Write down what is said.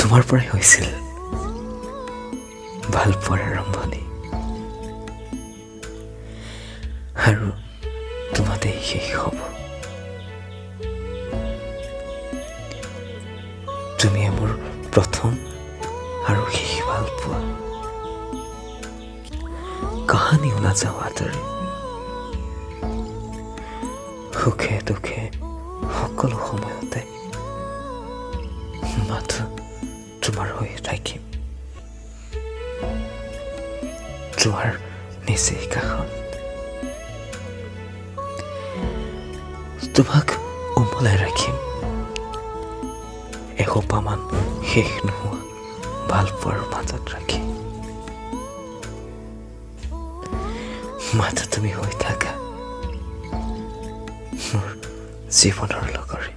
তোমাৰ পৰাই হৈছিল ভাল পোৱাৰ আৰম্ভণি আৰু তোমাতেই শেষ হ'ব তুমিয়ে মোৰ প্ৰথম আৰু শেষ ভাল পোৱা কাহানী নাযাওঁ আঁতৰি সুখে দুখে সকলো সময়তে মাথো তোমাৰ হৈ থাকিম তোমাৰ নিচেই কাষত তোমাক উমলাই ৰাখিম এসোপামান শেষ নোহোৱা ভাল পোৱাৰ মাজত ৰাখি মাথো তুমি হৈ থাকা মোৰ জীৱনৰ লগৰে